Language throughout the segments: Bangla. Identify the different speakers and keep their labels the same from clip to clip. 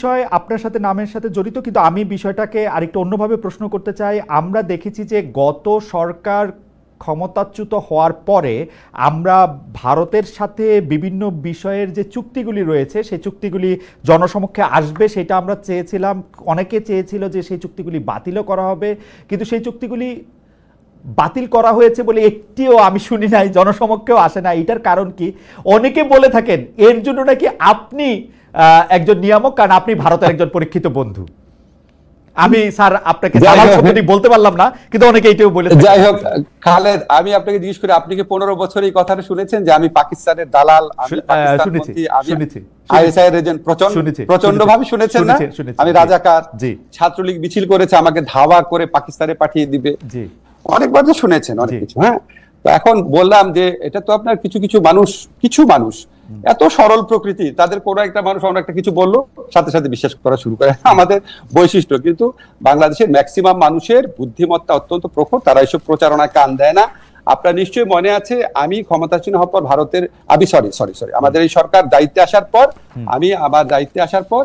Speaker 1: বিষয় আপনার সাথে নামের সাথে জড়িত, কিন্তু আমি বিষয়টাকে আরেকটু অন্যভাবে প্রশ্ন করতে চাই। আমরা দেখেছি যে গত সরকার ক্ষমতাচ্যুত হওয়ার পরে আমরা ভারতের সাথে বিভিন্ন বিষয়ের যে চুক্তিগুলি রয়েছে সেই চুক্তিগুলি জনসমক্ষে আসবে, সেটা আমরা চেয়েছিলাম। অনেকে চেয়েছিল যে সেই চুক্তিগুলি বাতিলও করা হবে, কিন্তু সেই চুক্তিগুলি বাতিল করা হয়েছে বলে একটিও আমি শুনি নাই, জনসমক্ষেও আসে না। এটার কারণ কি? অনেকে বলে থাকেন এর জন্য নাকি আপনি একজন নিয়ামক, কারণ আপনি ভারতের একজন পরীক্ষিত বন্ধু। আমি স্যার আপনাকে বলতে পারলাম না, কিন্তু অনেকে এটাও বলে।
Speaker 2: যাই হোক খালেদ, আমি আপনাকে জিজ্ঞেস করি, আপনি কি 15 বছর এই কথাটা শুনেছেন যে আমি পাকিস্তানের দালাল? আইএসআই এর এজেন্ট? প্রচন্ড ভাবে শুনেছেন না? আমি রাজাকার, ছাত্রলীগ মিছিল করেছে আমাকে ধাওয়া করে পাকিস্তানে পাঠিয়ে দিবে, অনেকবার তো শুনেছেন অনেক কিছু। হ্যাঁ, তো এখন বললাম যে এটা তো আপনার কিছু মানুষ এত সরল প্রকৃতি, তাদের কোনো একটা মানুষ অন্য একটা কিছু বললো সাথে সাথে বিশ্বাস করা শুরু করে, আমাদের বৈশিষ্ট্য। কিন্তু বাংলাদেশের ম্যাক্সিমাম মানুষের বুদ্ধিমত্তা অত্যন্ত প্রখর, তারা এইসব প্রচারণায় কান দেয় না। আপনার নিশ্চয়ই মনে আছে আমি ক্ষমতাসীন হওয়ার পর আমাদের এই সরকার দায়িত্বে আসার পর, আমার দায়িত্বে আসার পর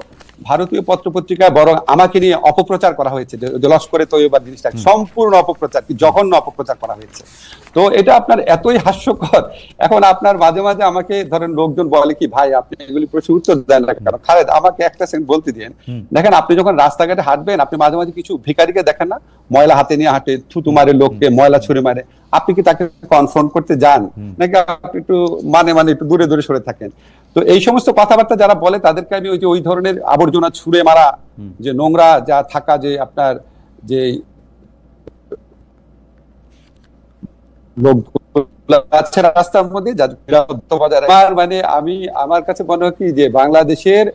Speaker 2: ভারতীয় পত্রপত্রিকায় বরং আমাকে নিয়ে অপপ্রচার করা হয়েছে, যে লস্করে তৈয়বার জিনিসটা সম্পূর্ণ অপপ্রচার, কি জঘন্য অপপ্রচার করা হয়েছে। তো এটা আপনার এতই হাস্যকর। এখন আপনার মাঝে মাঝে আমাকে ধরেন লোকজন বলে কি, ভাই আপনি এগুলি প্রশ্ন উত্তর দেন না কেন? খালেদ, আমাকে একটা সেকেন্ড বলতে দিন। দেখেন, আপনি যখন রাস্তাঘাটে হাঁটবেন, আপনি মাঝে মাঝে কিছু ভিখারিকে দেখেন না, ময়লা হাতে নিয়ে হাঁটে, থুতু মারে লোককে, ময়লা ছুঁড়ে মারে, আপনি কি তাকে কনফ্রন্ট করতে যান নাকি আপনি একটু একটু দূরে দূরে সরে থাকেন? তো এই সমস্ত কথাবার্তা যারা বলে তাদেরকে আমি ওই ধরনের আবর্জনা ছুঁড়ে মারা, যে নোংরা যা থাকা, যে আপনার যে রাস্তার মধ্যে, মানে আমার কাছে মনে হয় কি যে বাংলাদেশের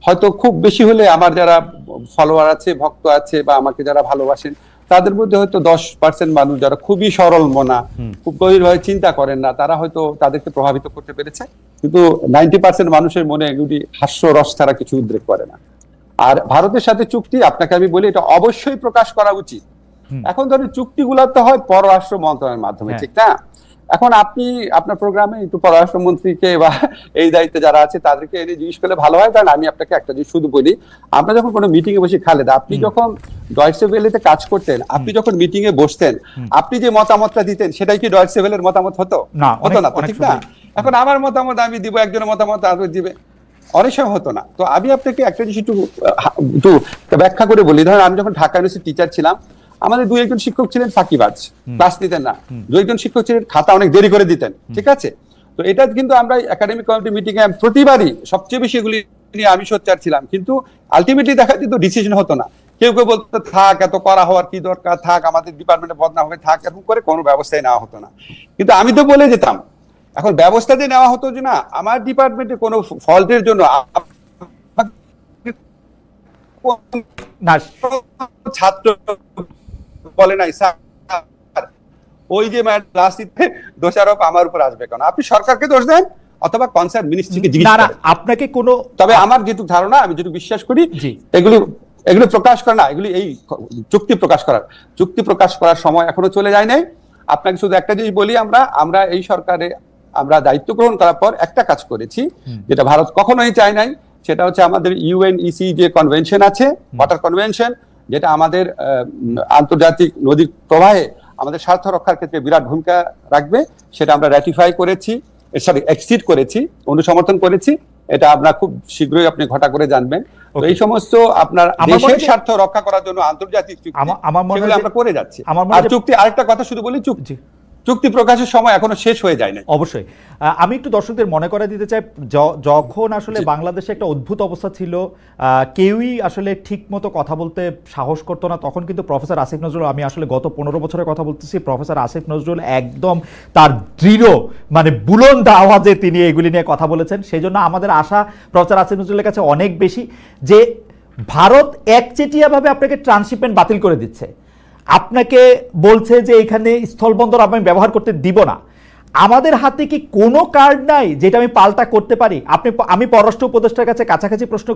Speaker 2: হয়তো খুব বেশি হলে আমার যারা ফলোয়ার আছে, ভক্ত আছে, বা আমাকে যারা ভালোবাসেন, তাদের মধ্যে হয়তো 10% মানুষ যারা খুবই সরল মনা, খুব গভীরভাবে চিন্তা করেন না, তারা হয়তো তাদেরকে প্রভাবিত করতে পেরেছে। কিন্তু 90% মানুষের মনে এগুলি হাস্যরস ছাড়া কিছু উদ্রেক করে না। আর ভারতের সাথে চুক্তি, আপনাকে আমি বলি এটা অবশ্যই প্রকাশ করা উচিত। এখন ধরেন চুক্তিগুলো তো হয় পররাষ্ট্র মন্ত্রণালয়ের মাধ্যমে, ঠিক না? এখন আপনি আপনার প্রোগ্রামে একটু পররাষ্ট্রমন্ত্রীকে বা এই দায়িত্বে যারা আছে তাদেরকে এনে জিজ্ঞেস করলে ভালো হয়। কারণ আমি আপনাকে একটা জিনিস শুধু বলি, আমরা যখন কোনো মিটিং এ বসে, খালেদ আপনি যখন ডয়েচে ভেলেতে কাজ করতেন, আপনি যখন মিটিং এ বসতেন, আপনি যে মতামতটা দিতেন সেটাই কি ডয়েচে ভেলের মতামত হতো না? ঠিক না? এখন আমার মতামত আমি দিব, একজনের মতামত আরেকজন দিবে, অনেক সময় হতো না। তো আমি আপনাকে একটা জিনিস একটু ব্যাখ্যা করে বলি। ধরেন আমি যখন ঢাকা ইউনিভার্সিটির টিচার ছিলাম, আমাদের 2-1 শিক্ষক ছিলেন ফাঁকিবাজ, ক্লাস নিতেন না। 2-1 শিক্ষক ছিলেন খাতা অনেক দেরি করে দিতেন, ঠিক আছে? তো এটা কিন্তু আমরা একাডেমিক কমিটি মিটিং এ প্রতিবারই সবচেয়ে বেশি এগুলি নিয়ে আমি সোচ্চার ছিলাম, কিন্তু আলটিমেটলি দেখা যেত ডিসিশন হতো না। কেউ কেউ বলতো থাক, এত করা হওয়ার কি দরকার, থাক, আমাদের ডিপার্টমেন্টে বদনাম হবে, থাক, এরকম করে কোনো ব্যবস্থাই নেওয়া হতো না। কিন্তু আমি তো বলে যেতাম, এখন ব্যবস্থা দিয়ে নেওয়া হতো যে না, আমার ডিপার্টমেন্টে কোনো ফল্টের জন্য ছাত্র বলে নাই স্যার, ওই যে রাজনীতিতে দোষারোপ আমার উপর আসবে কেন? আপনি সরকারকে দোষ দেন অথবা কনসার্ন মিনিস্ট্রিকে জিজ্ঞেস করেন। আপনাকে কোনো, তবে আমার যেটুকু ধারণা, আমি যেটুকু বিশ্বাস করি, এগুলো প্রকাশ করা না, এগুলি এই চুক্তি প্রকাশ করার সময় এখনো চলে যায় নাই। আপনাকে শুধু একটা জিনিস বলি, আমরা এই সরকারে আমরা দায়িত্ব গ্রহণ করার পর একটা কাজ করেছি যেটা ভারত কখনোই চায় নাই, সেটা হচ্ছে আমাদের ইউএনইসি যে কনভেনশন আছে, ওয়াটার কনভেনশন, যেটা আমাদের আন্তর্জাতিক নদীর প্রবাহে আমাদের স্বার্থ রক্ষার ক্ষেত্রে বিরাট ভূমিকা রাখবে, সেটা আমরা র্যাটিফাই করেছি, এক্সিড করেছি, অনুসমর্থন করেছি। এটা আমরা খুব শীঘ্রই আপনি ঘটা করে জানবেন। তো এই সমস্ত আপনার দেশের স্বার্থ রক্ষা করার জন্য আন্তর্জাতিক চুক্তি আমরা করে যাচ্ছি। আর চুক্তি, আরেকটা কথা শুধু বলি, চুক্তি প্রকাশের সময় এখনো শেষ হয়ে যায় না।
Speaker 1: অবশ্যই আমি একটু দর্শকদের মনে করা দিতে চাই, যখন আসলে বাংলাদেশে একটা অদ্ভুত অবস্থা ছিল, কেউই আসলে ঠিক মতো কথা বলতে সাহস করতো না, তখন কিন্তু প্রফেসর আসিফ নজরুল, আমি আসলে গত 15 বছরের কথা বলতেছি, প্রফেসর আসিফ নজরুল একদম তার দৃঢ় বুলন্দ আওয়াজে তিনি এগুলি নিয়ে কথা বলেছেন। সেই জন্য আমাদের আশা প্রফেসর আসিফ নজরুলের কাছে অনেক বেশি, যে ভারত একচেটিয়াভাবে আপনাকে ট্রান্সশিপমেন্ট বাতিল করে দিচ্ছে, আপনাকে বলছে যে এখানে স্থলবন্দর আমি ব্যবহার করতে দিব না। আমাদের হাতে কি কোনো কার্ড নাই যেটা আমি পাল্টা করতে পারি? আমি পররাষ্ট্র উপদেষ্টার কাছে কাছাকাছি প্রশ্ন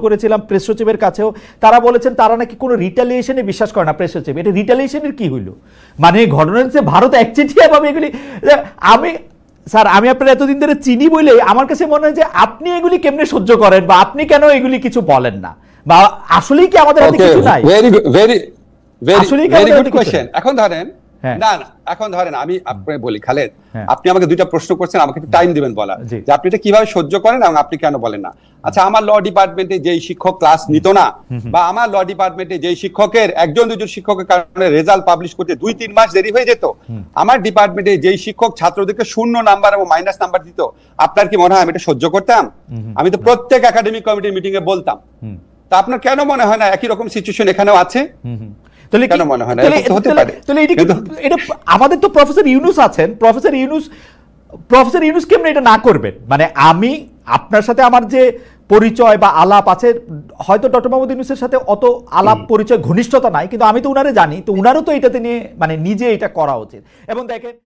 Speaker 1: করেছিলাম প্রেস সচিবের কাছেও, তারা বলেছেন তারা নাকি কোনো রিটালিয়েশনে বিশ্বাস করে না। প্রেস সচিব, এটা রিটালিয়েশনের কি হইল? মানে ঘটনা হচ্ছে ভারত একচেটিয়াভাবে এগুলি, আমি স্যার আমি আপনার এতদিন ধরে চিনি বলে আমার কাছে মনে হয় যে আপনি এগুলি কেমনে সহ্য করেন বা আপনি কেন এগুলি কিছু বলেন না, বা আসলেই কি আমাদের হাতে কিছু নাই?
Speaker 2: আসলেই ভেরি গুড কোশ্চেন। এখন ধরেন না না এখন ধরেন আমি আপনাকে বলি খালেদ, আপনি আমাকে দুইটা প্রশ্ন করছেন, আমাকে একটু টাইম দিবেন বলা যে আপনি এটা কিভাবে সহ্য করেন এবং আপনি কেন বলেন না। আচ্ছা, আমার ল ডিপার্টমেন্টে যেই শিক্ষক ক্লাস নিত না, বা আমার ল ডিপার্টমেন্টে যেই শিক্ষকের একজন দুজন শিক্ষকের কারণে রেজাল্ট পাবলিশ করতে 2-3 মাস দেরি হয়ে যেত, আমার ডিপার্টমেন্টে যেই শিক্ষক ছাত্রদেরকে 0 নাম্বার এবং মাইনাস নাম্বার দিত, আপনার কি মনে হয় আমি এটা সহ্য করতাম? আমি তো প্রত্যেক একাডেমিক কমিটির মিটিং এ বলতাম। তা আপনার কেন মনে হয় না একই রকম সিচুয়েশন এখানেও আছে? কেন মনে হয় না হতে পারে?
Speaker 1: এটা আমাদের তো প্রফেসর ইউনূস আছেন, প্রফেসর ইউনূস কেমনে এটা না করবেন? মানে আমি আপনার সাথে আমার যে পরিচয় বা আলাপ আছে, হয়তো ডক্টর মোহাম্মদ ইউনূসের সাথে অত আলাপ পরিচয় ঘনিষ্ঠতা নাই, কিন্তু আমি তো উনারে জানি, তো উনারও তো এটাতে নিয়ে মানে নিজে এটা করা উচিত। এবং দেখেন